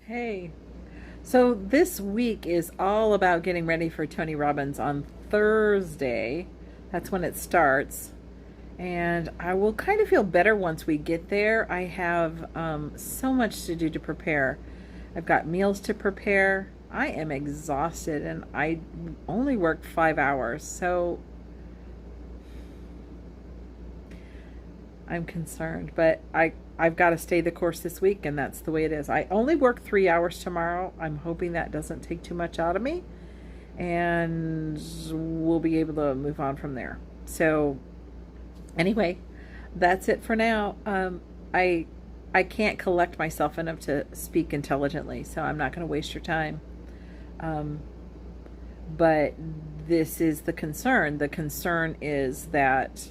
Hey, so this week is all about getting ready for Tony Robbins on Thursday. That's when it starts. And I will kind of feel better once we get there. I have so much to do to prepare. I've got meals to prepare. I am exhausted and I only worked 5 hours. So I'm concerned, but I've got to stay the course this week, and that's the way it is. I only work 3 hours tomorrow. I'm hoping that doesn't take too much out of me, and we'll be able to move on from there. So anyway, that's it for now. I can't collect myself enough to speak intelligently, so I'm not going to waste your time. Um, but this is the concern. The concern is that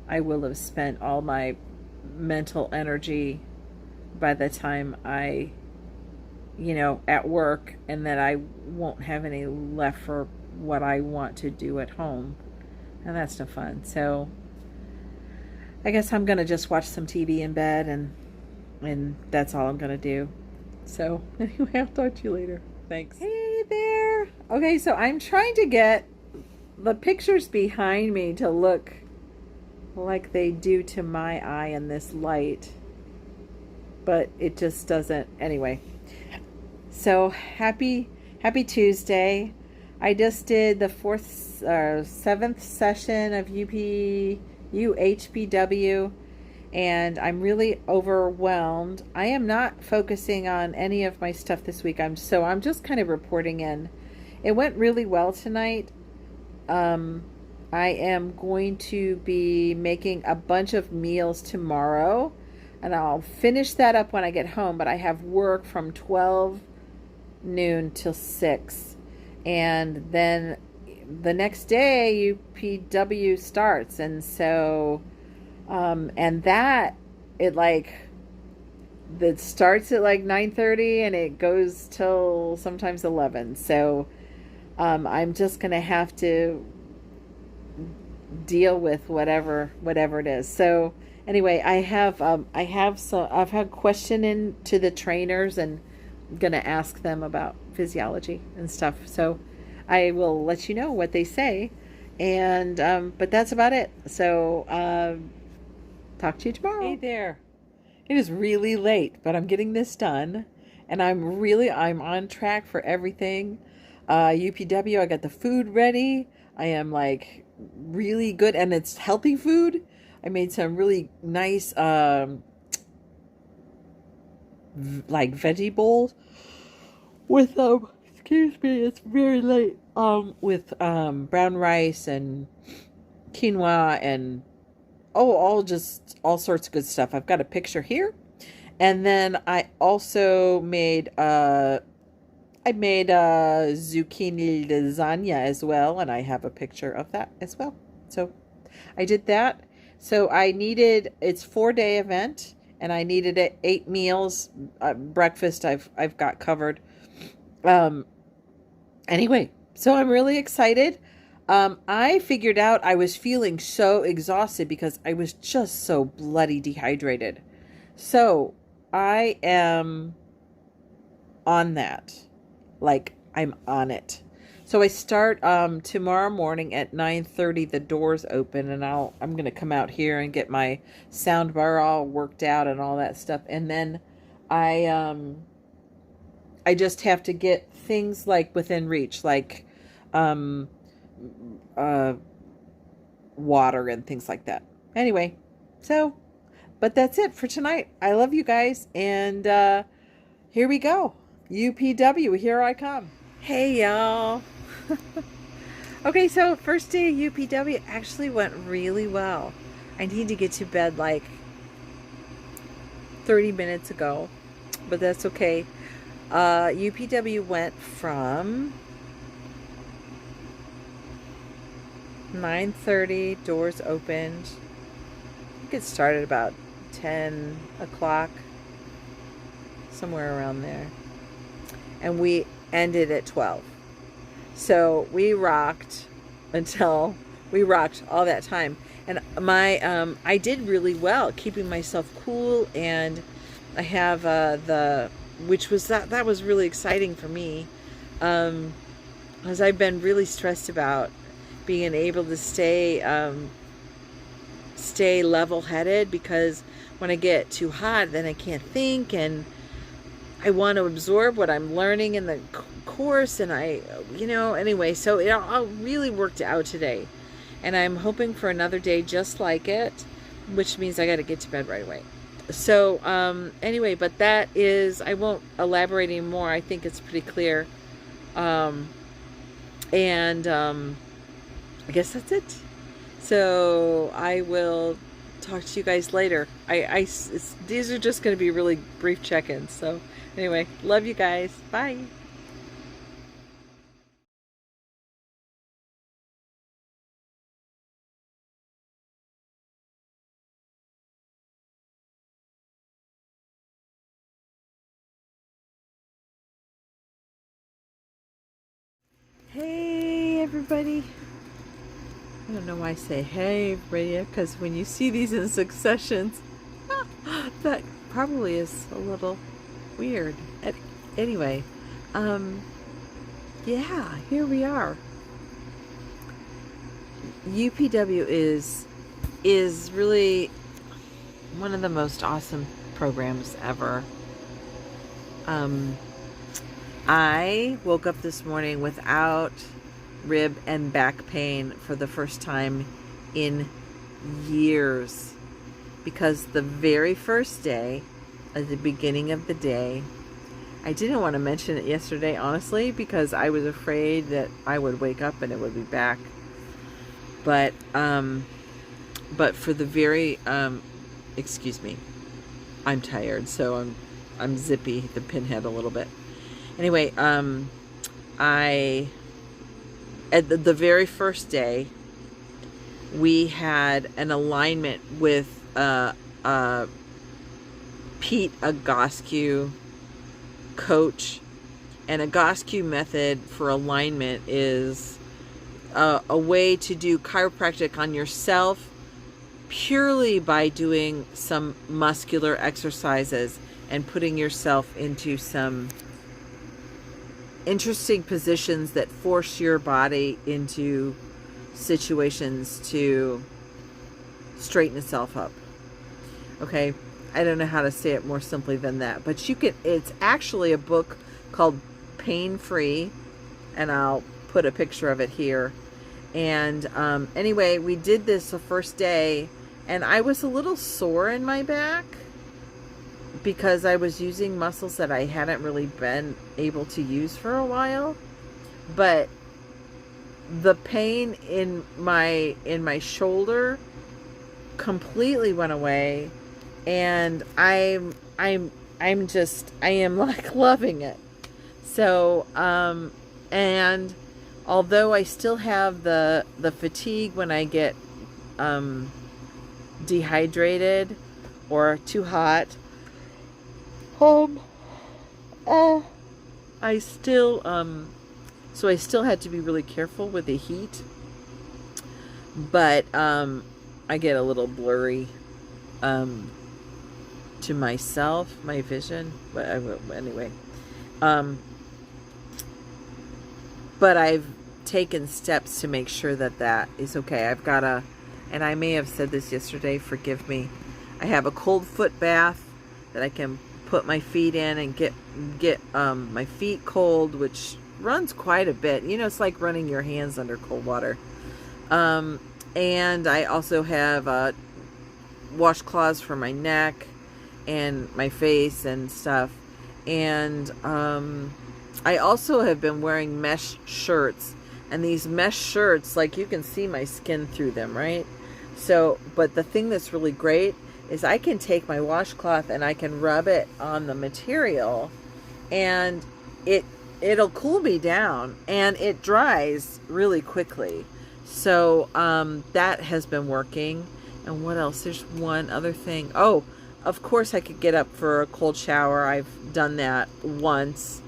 I will have spent all my mental energy by the time at work, and that I won't have any left for what I want to do at home. And that's no fun. So I guess I'm going to just watch some TV in bed, and that's all I'm going to do. So anyway, I'll talk to you later. Thanks. Hey there. Okay, so I'm trying to get the pictures behind me to look like they do to my eye in this light, but it just doesn't. Anyway, so happy Tuesday. I just did the seventh session of UHPW, and I'm really overwhelmed. I am not focusing on any of my stuff this week. I'm just kind of reporting in. It went really well tonight. I am going to be making a bunch of meals tomorrow, and I'll finish that up when I get home, but I have work from 12 noon till 6, and then the next day UPW starts, and so and that starts at like 9:30 and it goes till sometimes 11. So I'm just gonna have to deal with whatever it is. So anyway, I've had question in to the trainers, and I'm gonna ask them about physiology and stuff. So I will let you know what they say, and but that's about it. So talk to you tomorrow. Hey there. It is really late, but I'm getting this done, and I'm on track for everything. UPW, I got the food ready. I am like really good, and it's healthy food. I made some really nice like veggie bowls with excuse me, it's very late, with brown rice and quinoa and all sorts of good stuff. I've got a picture here. And then I also made zucchini lasagna as well, and I have a picture of that as well. So I did that. So it's 4-day event, and I needed 8 meals. Breakfast I've got covered. Anyway, so I'm really excited. I figured out I was feeling so exhausted because I was just so bloody dehydrated. So I am on that. Like, I'm on it. So I start tomorrow morning at 9:30. The doors open, and I'm gonna come out here and get my sound bar all worked out and all that stuff. And then I just have to get things like within reach, like water and things like that. Anyway, but that's it for tonight. I love you guys, and here we go. UPW, here I come. Hey, y'all. Okay, so first day of UPW actually went really well. I need to get to bed like 30 minutes ago, but that's okay. UPW went from 9:30, doors opened. I think it started about 10 o'clock, somewhere around there. And we ended at 12. So we rocked all that time. And I did really well keeping myself cool, and I have the which was that was really exciting for me, as I've been really stressed about being able to stay level-headed, because when I get too hot, then I can't think, and I want to absorb what I'm learning in the course, and anyway, so it all really worked out today, and I'm hoping for another day just like it, which means I got to get to bed right away. So anyway, but that is, I won't elaborate anymore. I think it's pretty clear. And I guess that's it. So I will talk to you guys later. These are just going to be really brief check-ins. So anyway, love you guys. Bye. Hey everybody. I don't know why I say hey everybody, because when you see these in successions, that probably is a little weird. Anyway, yeah, here we are. UPW is really one of the most awesome programs ever. I woke up this morning without rib and back pain for the first time in years, because the very first day, at the beginning of the day, I didn't want to mention it yesterday, honestly, because I was afraid that I would wake up and it would be back. But for the very excuse me, I'm tired, so I'm zippy the pinhead a little bit. Anyway, at the very first day, we had an alignment with Pete Agoscu, coach. And Agoscu method for alignment is a way to do chiropractic on yourself purely by doing some muscular exercises and putting yourself into some interesting positions that force your body into situations to straighten itself up. Okay, I don't know how to say it more simply than that, but it's actually a book called Pain Free, and I'll put a picture of it here. And anyway, we did this the first day, and I was a little sore in my back because I was using muscles that I hadn't really been able to use for a while. But the pain in my shoulder completely went away, and I am like loving it. So and although I still have the fatigue when I get dehydrated or too hot, I still so I still had to be really careful with the heat, but I get a little blurry to myself, my vision, but anyway, but I've taken steps to make sure that is okay. I've got and I may have said this yesterday, forgive me, I have a cold foot bath that I can put my feet in and get my feet cold, which runs quite a bit. You know, it's like running your hands under cold water. And I also have washcloths for my neck and my face and stuff. And I also have been wearing mesh shirts, and these mesh shirts, like, you can see my skin through them, right? So, but the thing that's really great is I can take my washcloth and I can rub it on the material, and it'll cool me down, and it dries really quickly. So that has been working. And what else? There's one other thing. Oh, of course I could get up for a cold shower. I've done that once.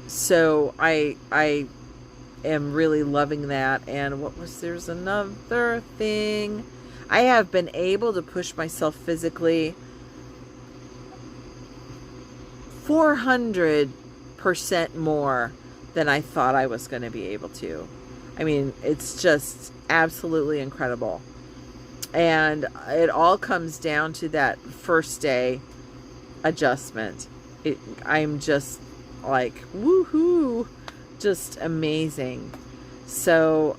So I am really loving that. And there's another thing. I have been able to push myself physically 400% more than I thought I was going to be able to. I mean, it's just absolutely incredible. And it all comes down to that first day adjustment. I'm just like, woohoo, just amazing. So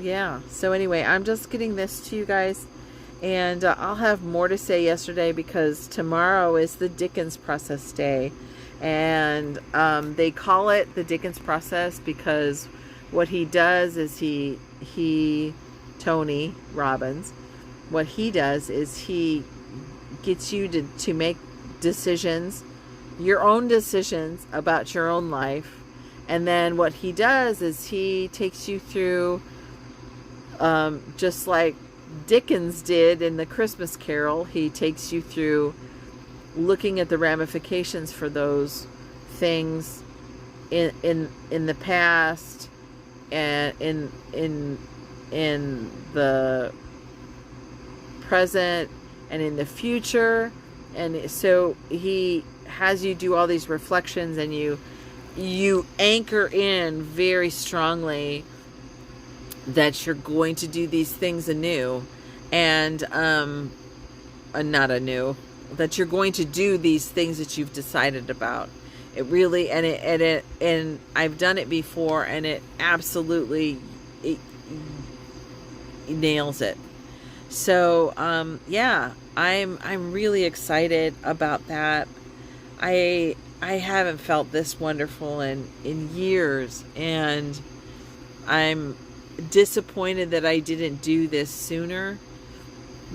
yeah. So anyway, I'm just getting this to you guys, and I'll have more to say yesterday, because tomorrow is the Dickens process day, and they call it the Dickens process because what he does is Tony Robbins, what he does is he gets you to make decisions, your own decisions about your own life. And then what he does is he takes you through, just like Dickens did in the Christmas Carol, he takes you through looking at the ramifications for those things in the past and in the present and in the future. And so he has you do all these reflections, and you anchor in very strongly that you're going to do these things anew, and not anew, that you're going to do these things that you've decided about. It really, and I've done it before, and it absolutely it nails it. So yeah, I'm really excited about that. I haven't felt this wonderful in years, and I'm disappointed that I didn't do this sooner.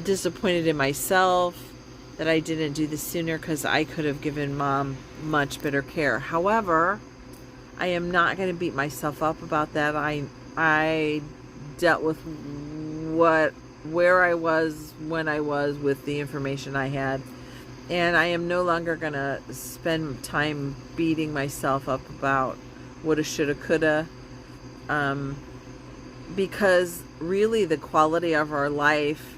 Disappointed in myself that I didn't do this sooner, because I could have given Mom much better care. However, I am not going to beat myself up about that. I dealt with where I was when I was with the information I had. And I am no longer going to spend time beating myself up about woulda, shoulda, coulda. Because really the quality of our life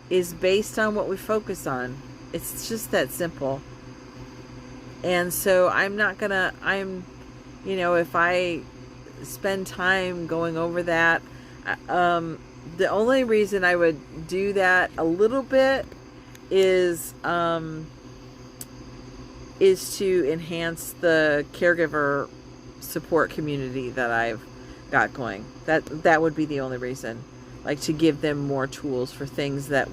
is based on what we focus on. It's just that simple. And so if I spend time going over that, the only reason I would do that a little bit is to enhance the caregiver support community that I've got going. That would be the only reason, like to give them more tools for things that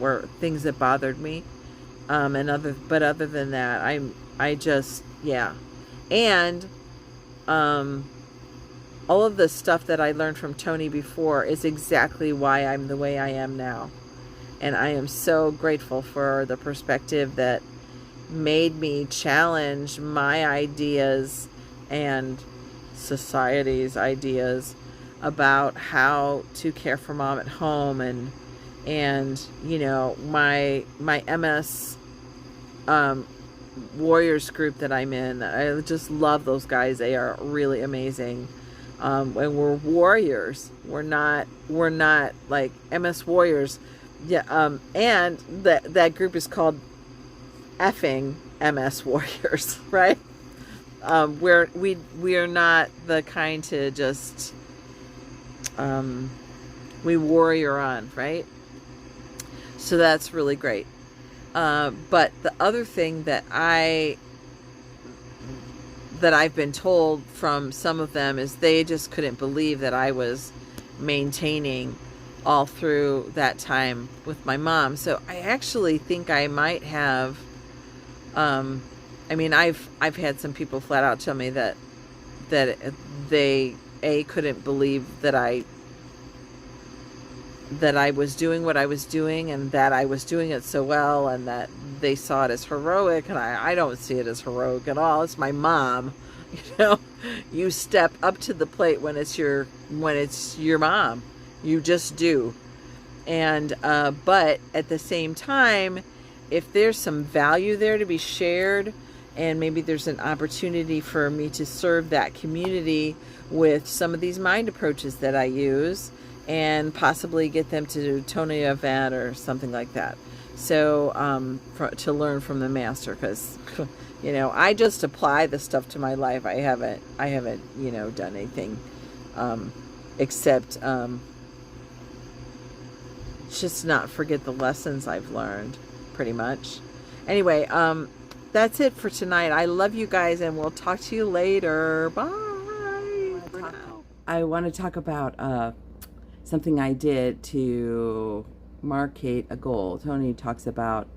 bothered me, but other than that, I just, yeah. And all of the stuff that I learned from Tony before is exactly why I'm the way I am now. And I am so grateful for the perspective that made me challenge my ideas and society's ideas about how to care for Mom at home, and my MS Warriors group that I'm in. I just love those guys. They are really amazing. And we're warriors. We're not like MS Warriors. Yeah. And that group is called effing MS Warriors, right? We are not the kind to just we warrior on, right? So that's really great. But the other thing that I've been told from some of them is they just couldn't believe that I was maintaining all through that time with my mom. So I actually think I might have, I've had some people flat out tell me that they couldn't believe that I was doing what I was doing, and that I was doing it so well, and that they saw it as heroic, and I don't see it as heroic at all. It's my mom. You step up to the plate when it's your mom. You just do. And but at the same time, if there's some value there to be shared, and maybe there's an opportunity for me to serve that community with some of these mind approaches that I use, and possibly get them to do Tony event or something like that. So to learn from the master, because you know, I just apply the stuff to my life. I haven't you know, done anything except just not forget the lessons I've learned, pretty much. Anyway, that's it for tonight. I love you guys, and we'll talk to you later. Bye. For now. I want to talk about something I did to markate a goal. Tony talks about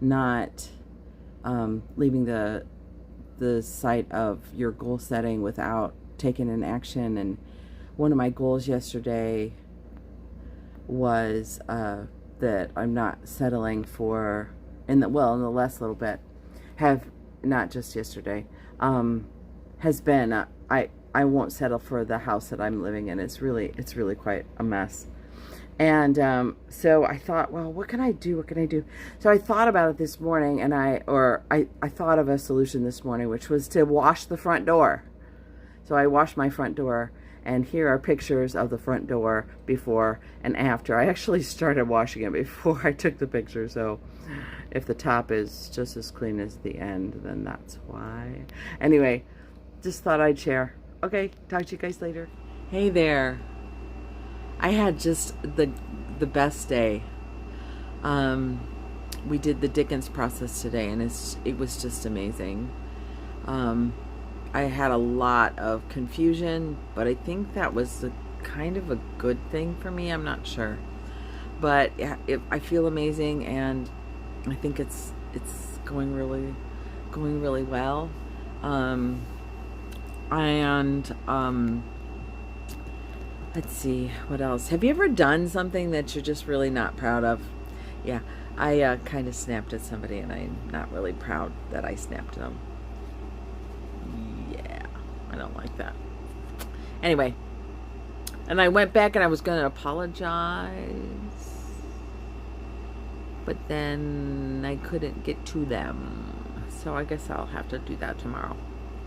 not leaving the site of your goal setting without taking an action. And one of my goals yesterday was that I'm not settling for, in the last little bit, not just yesterday, has been I won't settle for the house that I'm living in. It's really quite a mess. And so I thought, well, what can I do? What can I do? So I thought about it this morning, and I thought of a solution this morning, which was to wash the front door. So I washed my front door, and here are pictures of the front door before and after. I actually started washing it before I took the picture, so if the top is just as clean as the end, then that's why. Anyway, just thought I'd share. Okay, talk to you guys later. Hey there. I had just the best day. We did the Dickens process today, and it was just amazing. I had a lot of confusion, but I think that was kind of a good thing for me. I'm not sure, but I feel amazing, and I think it's going really well. Let's see, what else? Have you ever done something that you're just really not proud of? Yeah, I kind of snapped at somebody, and I'm not really proud that I snapped at them. Yeah, I don't like that. Anyway, and I went back and I was going to apologize, but then I couldn't get to them. So I guess I'll have to do that tomorrow.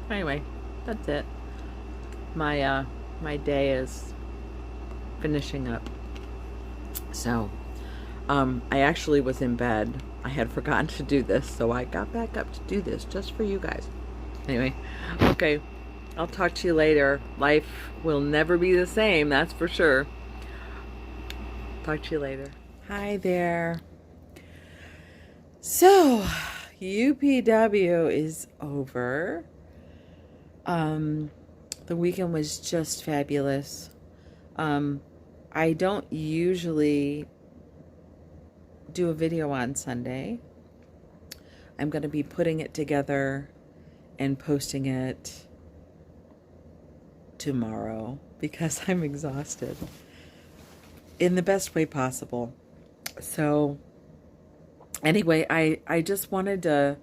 Anyway, that's it. My day is finishing up. So I actually was in bed. I had forgotten to do this, so I got back up to do this just for you guys. Anyway, okay, I'll talk to you later. Life will never be the same, that's for sure. Talk to you later. Hi there. So UPW is over. The weekend was just fabulous. I don't usually do a video on Sunday. I'm going to be putting it together and posting it tomorrow because I'm exhausted in the best way possible. So anyway, I just wanted to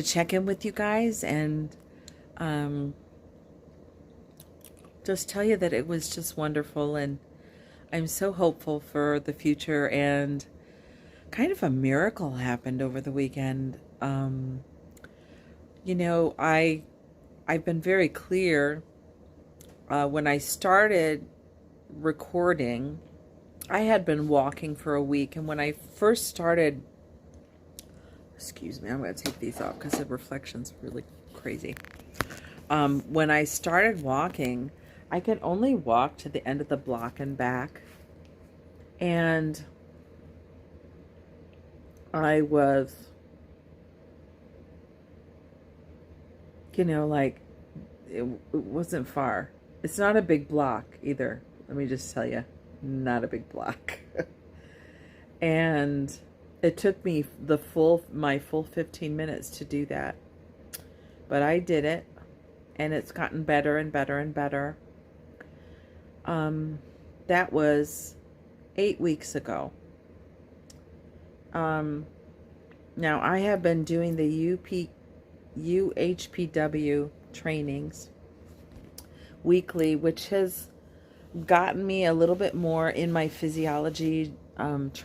check in with you guys and just tell you that it was just wonderful, and I'm so hopeful for the future, and kind of a miracle happened over the weekend. You know, I've been very clear when I started recording. I had been walking for a week, and when I first started, excuse me, I'm going to take these off because the reflection's really crazy. When I started walking, I could only walk to the end of the block and back. And I was, you know, like, it wasn't far. It's not a big block either. Let me just tell you, not a big block. And it took me my full 15 minutes to do that. But I did it, and it's gotten better and better and better. That was 8 weeks ago. Now I have been doing the UHPW trainings weekly, which has gotten me a little bit more in my physiology. I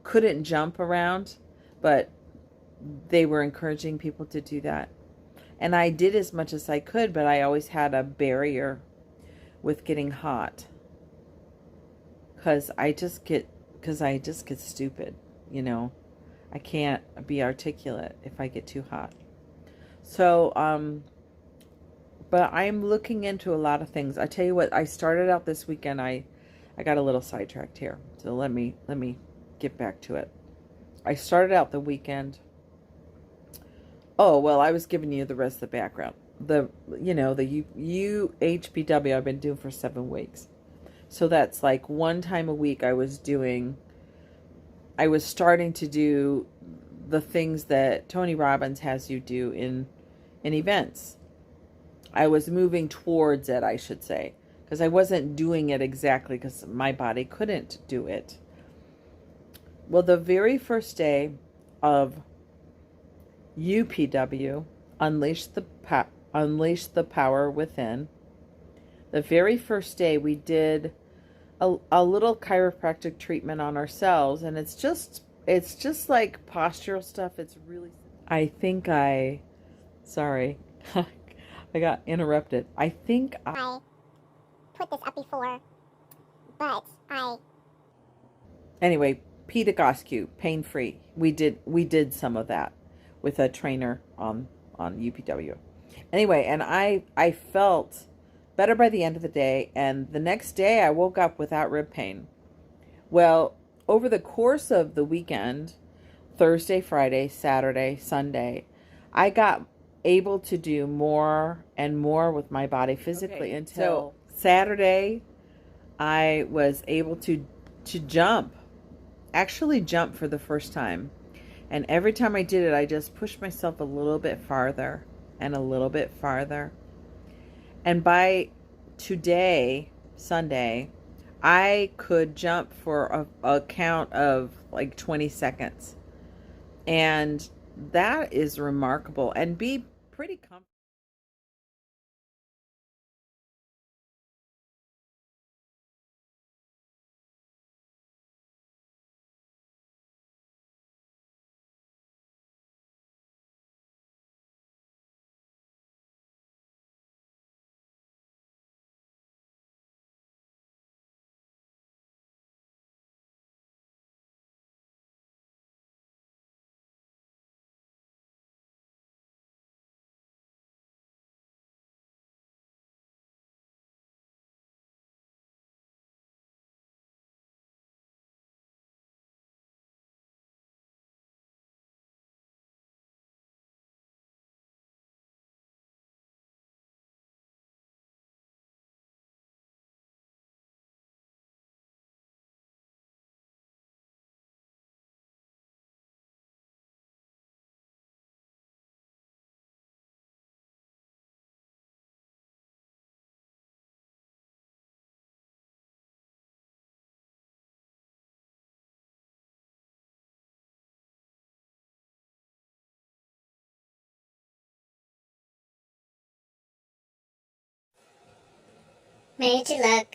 couldn't jump around, but they were encouraging people to do that. And I did as much as I could, but I always had a barrier with getting hot. Because I just get stupid, you know. I can't be articulate if I get too hot. So, but I'm looking into a lot of things. I tell you what, I started out this weekend. I got a little sidetracked here. So let me get back to it. I started out the weekend. Oh, well, I was giving you the rest of the background. The UHPW I've been doing for 7 weeks. So that's like one time a week I was starting to do the things that Tony Robbins has you do in events. I was moving towards it, I should say, because I wasn't doing it exactly because my body couldn't do it. Well, the very first day of UPW, Unleash the Power Within, the very first day we did a little chiropractic treatment on ourselves, and it's just like postural stuff. It's really, sorry, I got interrupted. I think I put this up before, but anyway, Pedagoscu, pain free. We did some of that with a trainer on UPW. Anyway, and I felt better by the end of the day, and the next day I woke up without rib pain. Well, over the course of the weekend, Thursday, Friday, Saturday, Sunday, I got able to do more and more with my body physically until Saturday. I was able to actually jump for the first time. And every time I did it, I just pushed myself a little bit farther and a little bit farther. And by today, Sunday, I could jump for a count of like 20 seconds. And that is remarkable, and be pretty comfortable. Major Luck.